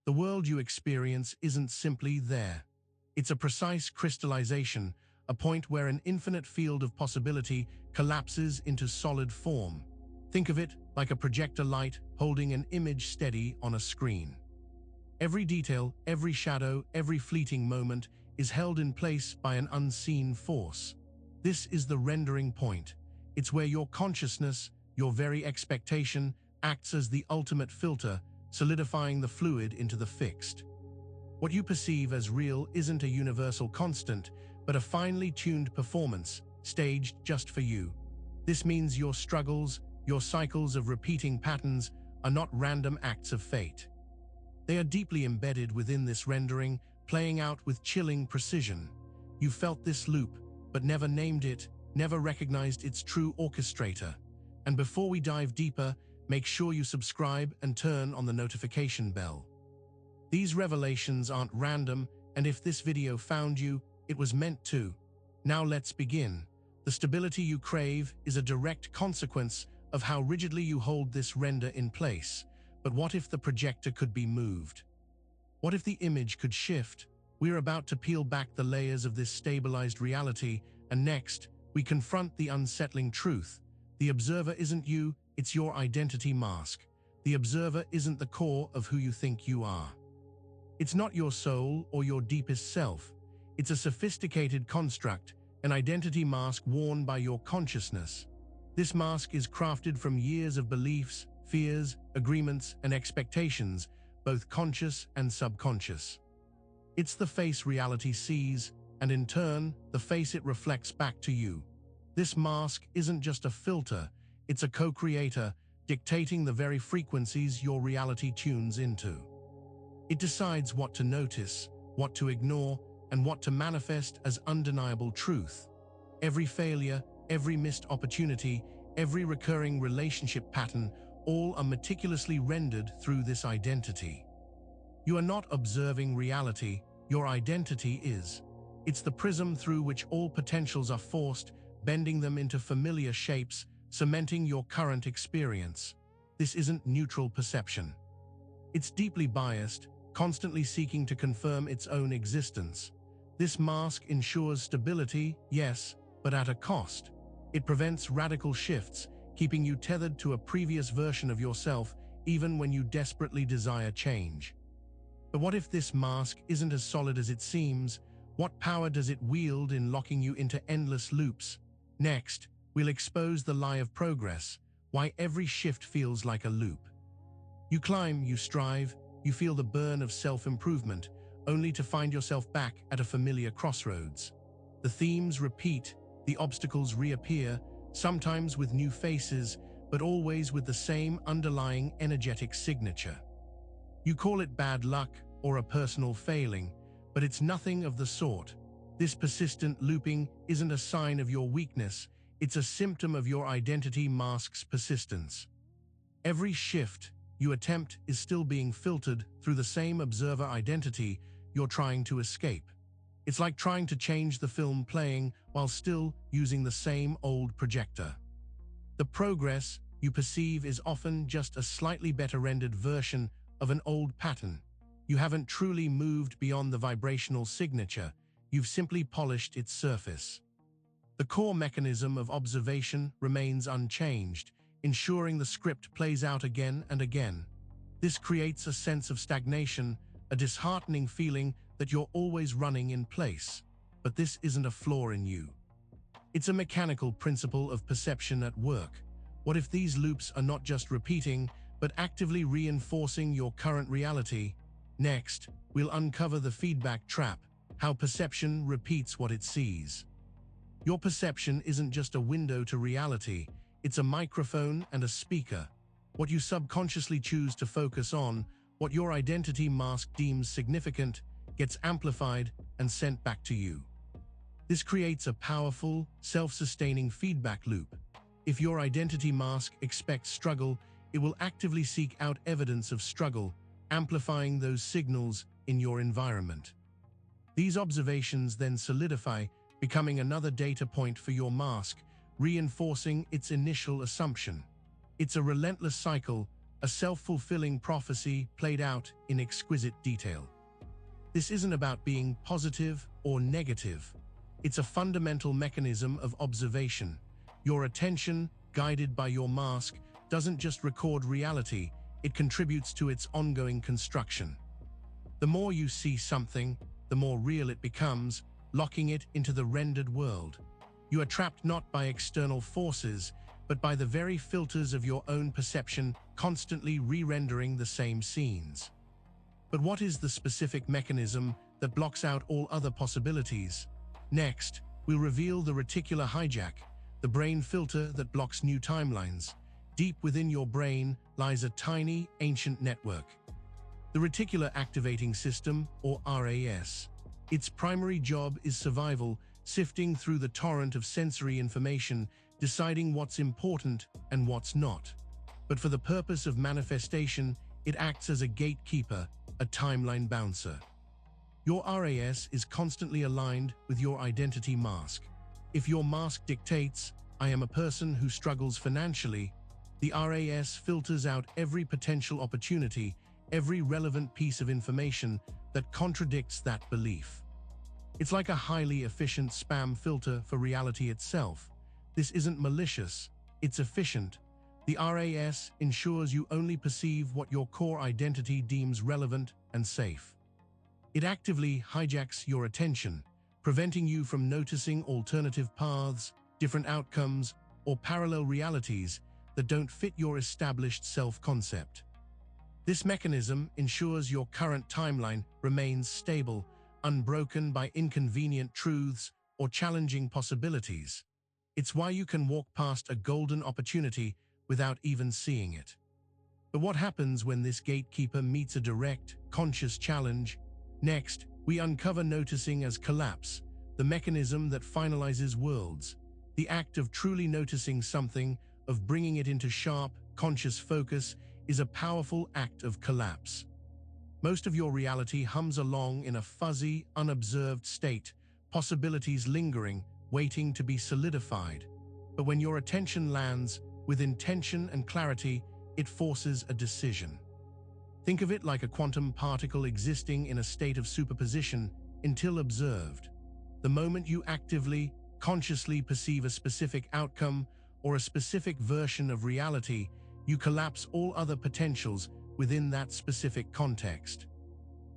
The world you experience isn't simply there. It's a precise crystallization, a point where an infinite field of possibility collapses into solid form. Think of it like a projector light holding an image steady on a screen. Every detail, every shadow, every fleeting moment is held in place by an unseen force. This is the rendering point. It's where your consciousness, your very expectation, acts as the ultimate filter, solidifying the fluid into the fixed. What you perceive as real isn't a universal constant, but a finely tuned performance, staged just for you. This means your struggles, your cycles of repeating patterns, are not random acts of fate. They are deeply embedded within this rendering, playing out with chilling precision. You felt this loop, but never named it, never recognized its true orchestrator. And before we dive deeper, make sure you subscribe and turn on the notification bell. These revelations aren't random, and if this video found you, it was meant to. Now let's begin. The stability you crave is a direct consequence of how rigidly you hold this render in place. But what if the projector could be moved? What if the image could shift? We're about to peel back the layers of this stabilized reality, and next, we confront the unsettling truth. The observer isn't you, it's your identity mask. The observer isn't the core of who you think you are. It's not your soul or your deepest self. It's a sophisticated construct, an identity mask worn by your consciousness. This mask is crafted from years of beliefs, fears, agreements, and expectations, both conscious and subconscious. It's the face reality sees, and in turn, the face it reflects back to you. This mask isn't just a filter, it's a co-creator, dictating the very frequencies your reality tunes into. It decides what to notice, what to ignore, and what to manifest as undeniable truth. Every failure, every missed opportunity, every recurring relationship pattern, all are meticulously rendered through this identity. You are not observing reality, your identity is. It's the prism through which all potentials are forced, bending them into familiar shapes, cementing your current experience. This isn't neutral perception. It's deeply biased, constantly seeking to confirm its own existence. This mask ensures stability, yes, but at a cost. It prevents radical shifts, keeping you tethered to a previous version of yourself, even when you desperately desire change. But what if this mask isn't as solid as it seems? What power does it wield in locking you into endless loops? Next, we'll expose the lie of progress, why every shift feels like a loop. You climb, you strive, you feel the burn of self-improvement, only to find yourself back at a familiar crossroads. The themes repeat, the obstacles reappear, sometimes with new faces, but always with the same underlying energetic signature. You call it bad luck or a personal failing, but it's nothing of the sort. This persistent looping isn't a sign of your weakness, it's a symptom of your identity mask's persistence. Every shift you attempt is still being filtered through the same observer identity you're trying to escape. It's like trying to change the film playing while still using the same old projector. The progress you perceive is often just a slightly better rendered version of an old pattern. You haven't truly moved beyond the vibrational signature, you've simply polished its surface. The core mechanism of observation remains unchanged, ensuring the script plays out again and again. This creates a sense of stagnation, a disheartening feeling that you're always running in place. But this isn't a flaw in you. It's a mechanical principle of perception at work. What if these loops are not just repeating, but actively reinforcing your current reality? Next, we'll uncover the feedback trap, how perception repeats what it sees. Your perception isn't just a window to reality, it's a microphone and a speaker. What you subconsciously choose to focus on, what your identity mask deems significant, gets amplified and sent back to you. This creates a powerful, self-sustaining feedback loop. If your identity mask expects struggle, it will actively seek out evidence of struggle, amplifying those signals in your environment. These observations then solidify, becoming another data point for your mask, reinforcing its initial assumption. It's a relentless cycle, a self-fulfilling prophecy played out in exquisite detail. This isn't about being positive or negative. It's a fundamental mechanism of observation. Your attention, guided by your mask, doesn't just record reality, it contributes to its ongoing construction. The more you see something, the more real it becomes, locking it into the rendered world. You are trapped not by external forces, but by the very filters of your own perception, constantly re-rendering the same scenes. But what is the specific mechanism that blocks out all other possibilities? Next, we'll reveal the reticular hijack, the brain filter that blocks new timelines. Deep within your brain lies a tiny, ancient network. The reticular activating system, or RAS. Its primary job is survival, sifting through the torrent of sensory information, deciding what's important and what's not. But for the purpose of manifestation, it acts as a gatekeeper, a timeline bouncer. Your RAS is constantly aligned with your identity mask. If your mask dictates, "I am a person who struggles financially," the RAS filters out every potential opportunity, every relevant piece of information that contradicts that belief. It's like a highly efficient spam filter for reality itself. This isn't malicious, it's efficient. The RAS ensures you only perceive what your core identity deems relevant and safe. It actively hijacks your attention, preventing you from noticing alternative paths, different outcomes, or parallel realities that don't fit your established self-concept. This mechanism ensures your current timeline remains stable, unbroken by inconvenient truths or challenging possibilities. It's why you can walk past a golden opportunity without even seeing it. But what happens when this gatekeeper meets a direct, conscious challenge? Next, we uncover noticing as collapse, the mechanism that finalizes worlds. The act of truly noticing something, of bringing it into sharp, conscious focus, is a powerful act of collapse. Most of your reality hums along in a fuzzy, unobserved state, possibilities lingering, waiting to be solidified. But when your attention lands, with intention and clarity, it forces a decision. Think of it like a quantum particle existing in a state of superposition until observed. The moment you actively, consciously perceive a specific outcome or a specific version of reality, you collapse all other potentials within that specific context.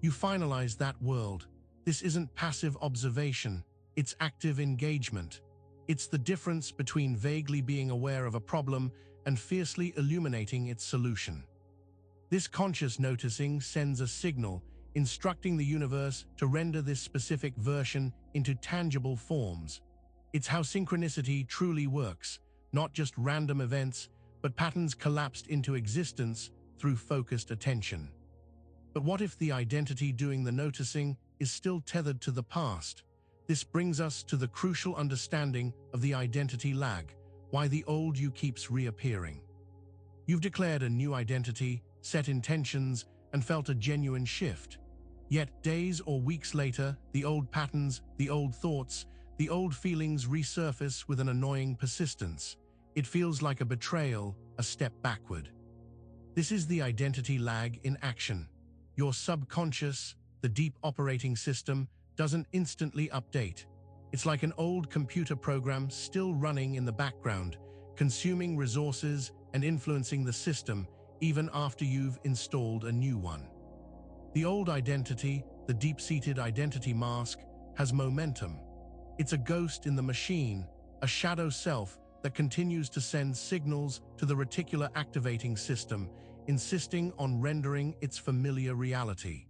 You finalize that world. This isn't passive observation, it's active engagement. It's the difference between vaguely being aware of a problem and fiercely illuminating its solution. This conscious noticing sends a signal, instructing the universe to render this specific version into tangible forms. It's how synchronicity truly works, not just random events, but patterns collapsed into existence through focused attention. But what if the identity doing the noticing is still tethered to the past? This brings us to the crucial understanding of the identity lag, why the old you keeps reappearing. You've declared a new identity, set intentions, and felt a genuine shift. Yet days or weeks later, the old patterns, the old thoughts, the old feelings resurface with an annoying persistence. It feels like a betrayal, a step backward. This is the identity lag in action. Your subconscious, the deep operating system, doesn't instantly update. It's like an old computer program still running in the background, consuming resources and influencing the system even after you've installed a new one. The old identity, the deep-seated identity mask, has momentum. It's a ghost in the machine, a shadow self that continues to send signals to the reticular activating system, insisting on rendering its familiar reality.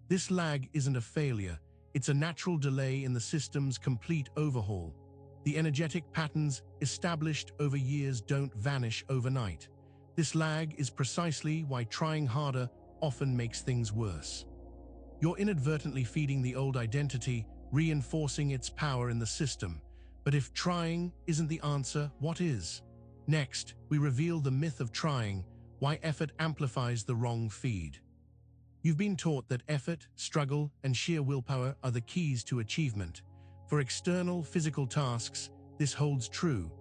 This lag isn't a failure, it's a natural delay in the system's complete overhaul. The energetic patterns established over years don't vanish overnight. This lag is precisely why trying harder often makes things worse. You're inadvertently feeding the old identity, reinforcing its power in the system. But if trying isn't the answer, what is? Next, we reveal the myth of trying, why effort amplifies the wrong feed. You've been taught that effort, struggle, and sheer willpower are the keys to achievement. For external physical tasks, this holds true.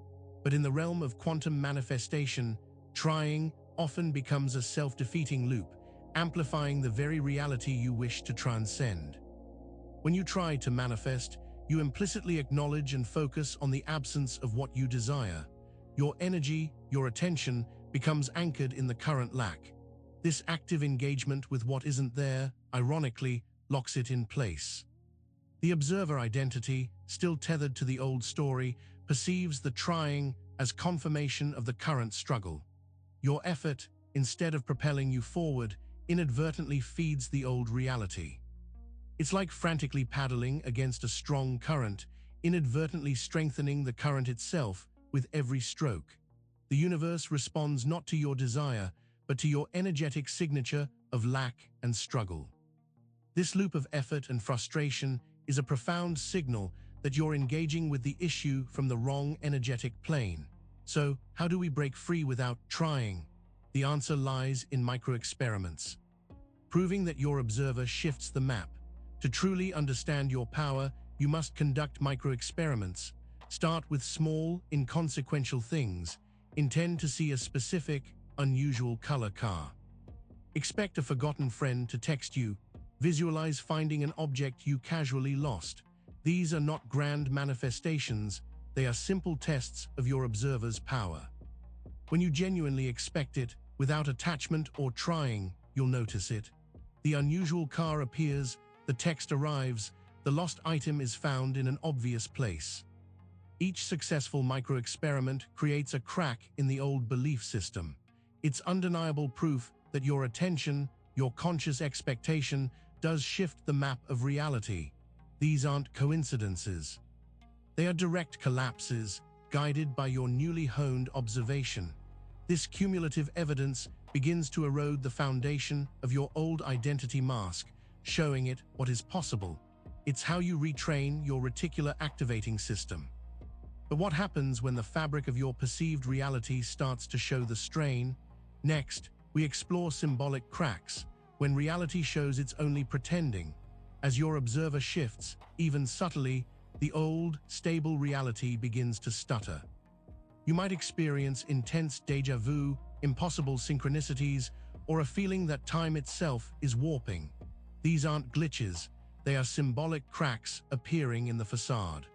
But in the realm of quantum manifestation, trying, often becomes a self-defeating loop, amplifying the very reality you wish to transcend. When you try to manifest, you implicitly acknowledge and focus on the absence of what you desire. Your energy, your attention, becomes anchored in the current lack. This active engagement with what isn't there, ironically, locks it in place. The observer identity, still tethered to the old story, perceives the trying as confirmation of the current struggle. Your effort, instead of propelling you forward, inadvertently feeds the old reality. It's like frantically paddling against a strong current, inadvertently strengthening the current itself with every stroke. The universe responds not to your desire, but to your energetic signature of lack and struggle. This loop of effort and frustration is a profound signal that you're engaging with the issue from the wrong energetic plane. So, how do we break free without trying? The answer lies in micro-experiments. Proving that your observer shifts the map. To truly understand your power, you must conduct micro-experiments. Start with small, inconsequential things. Intend to see a specific, unusual color car. Expect a forgotten friend to text you. Visualize finding an object you casually lost. These are not grand manifestations, they are simple tests of your observer's power. When you genuinely expect it, without attachment or trying, you'll notice it. The unusual car appears, the text arrives, the lost item is found in an obvious place. Each successful micro-experiment creates a crack in the old belief system. It's undeniable proof that your attention, your conscious expectation, does shift the map of reality. These aren't coincidences. They are direct collapses, guided by your newly honed observation. This cumulative evidence begins to erode the foundation of your old identity mask, showing it what is possible. It's how you retrain your reticular activating system. But what happens when the fabric of your perceived reality starts to show the strain? Next, we explore symbolic cracks, when reality shows it's only pretending. As your observer shifts, even subtly, the old, stable reality begins to stutter. You might experience intense déjà vu, impossible synchronicities, or a feeling that time itself is warping. These aren't glitches, they are symbolic cracks appearing in the facade.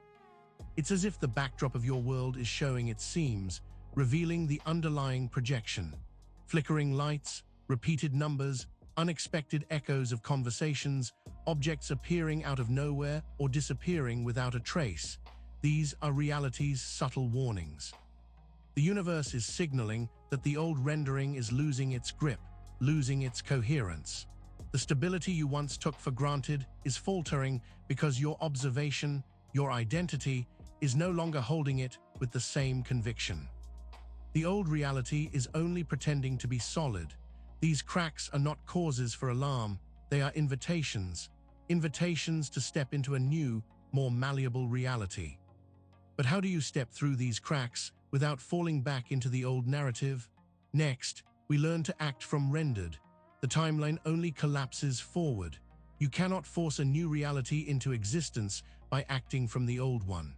It's as if the backdrop of your world is showing its seams, revealing the underlying projection. Flickering lights, repeated numbers, unexpected echoes of conversations, objects appearing out of nowhere or disappearing without a trace. These are reality's subtle warnings. The universe is signaling that the old rendering is losing its grip, losing its coherence. The stability you once took for granted is faltering because your observation, your identity, is no longer holding it with the same conviction. The old reality is only pretending to be solid. These cracks are not causes for alarm, they are invitations. Invitations to step into a new, more malleable reality. But how do you step through these cracks without falling back into the old narrative? Next, we learn to act from rendered. The timeline only collapses forward. You cannot force a new reality into existence by acting from the old one.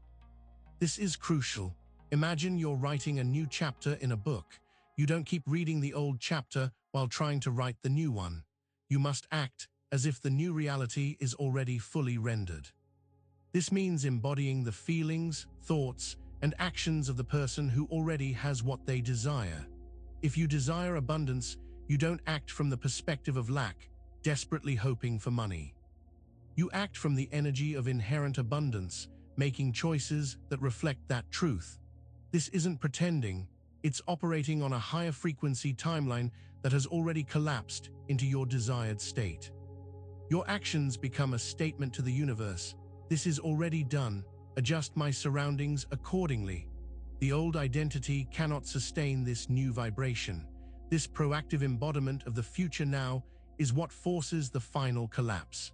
This is crucial. Imagine you're writing a new chapter in a book. You don't keep reading the old chapter while trying to write the new one. You must act as if the new reality is already fully rendered. This means embodying the feelings, thoughts, and actions of the person who already has what they desire. If you desire abundance, you don't act from the perspective of lack, desperately hoping for money. You act from the energy of inherent abundance, making choices that reflect that truth. This isn't pretending, it's operating on a higher frequency timeline that has already collapsed into your desired state. Your actions become a statement to the universe. This is already done. Adjust my surroundings accordingly. The old identity cannot sustain this new vibration. This proactive embodiment of the future now is what forces the final collapse.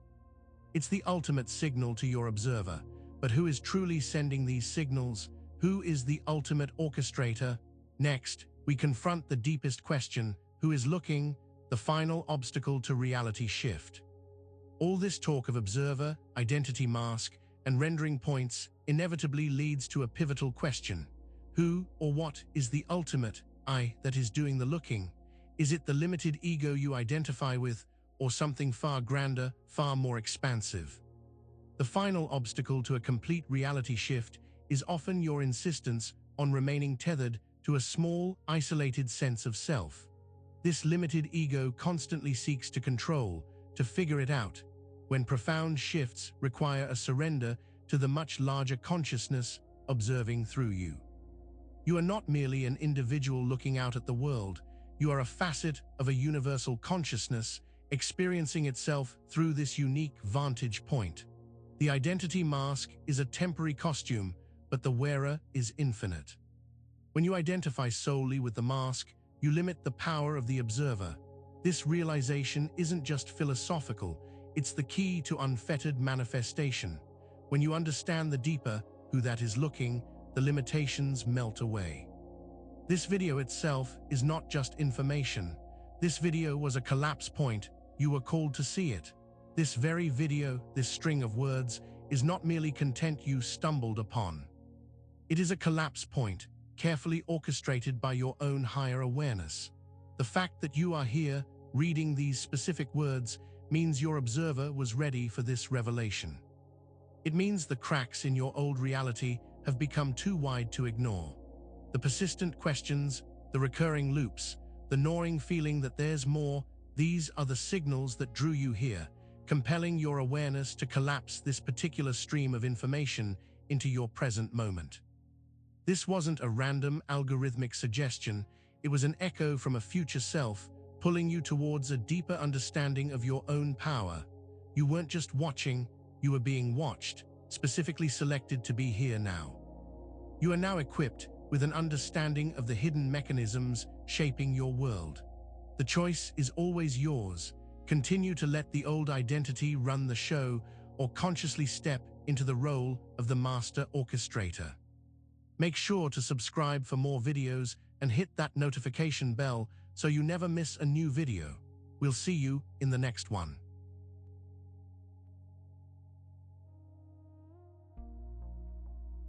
It's the ultimate signal to your observer. But who is truly sending these signals? Who is the ultimate orchestrator? Next, we confront the deepest question: who is looking? The final obstacle to reality shift. All this talk of observer, identity mask, and rendering points inevitably leads to a pivotal question. Who or what is the ultimate I that is doing the looking? Is it the limited ego you identify with, or something far grander, far more expansive? The final obstacle to a complete reality shift is often your insistence on remaining tethered to a small, isolated sense of self. This limited ego constantly seeks to control, to figure it out, when profound shifts require a surrender to the much larger consciousness observing through you. You are not merely an individual looking out at the world, you are a facet of a universal consciousness experiencing itself through this unique vantage point. The identity mask is a temporary costume, but the wearer is infinite. When you identify solely with the mask, you limit the power of the observer. This realization isn't just philosophical, it's the key to unfettered manifestation. When you understand the deeper who that is looking, the limitations melt away. This video itself is not just information. This video was a collapse point. You were called to see it. This very video, this string of words, is not merely content you stumbled upon. It is a collapse point, carefully orchestrated by your own higher awareness. The fact that you are here, reading these specific words, means your observer was ready for this revelation. It means the cracks in your old reality have become too wide to ignore. The persistent questions, the recurring loops, the gnawing feeling that there's more, these are the signals that drew you here, compelling your awareness to collapse this particular stream of information into your present moment. This wasn't a random algorithmic suggestion, it was an echo from a future self, pulling you towards a deeper understanding of your own power. You weren't just watching, you were being watched, specifically selected to be here now. You are now equipped with an understanding of the hidden mechanisms shaping your world. The choice is always yours. Continue to let the old identity run the show, or consciously step into the role of the master orchestrator. Make sure to subscribe for more videos and hit that notification bell so you never miss a new video. We'll see you in the next one.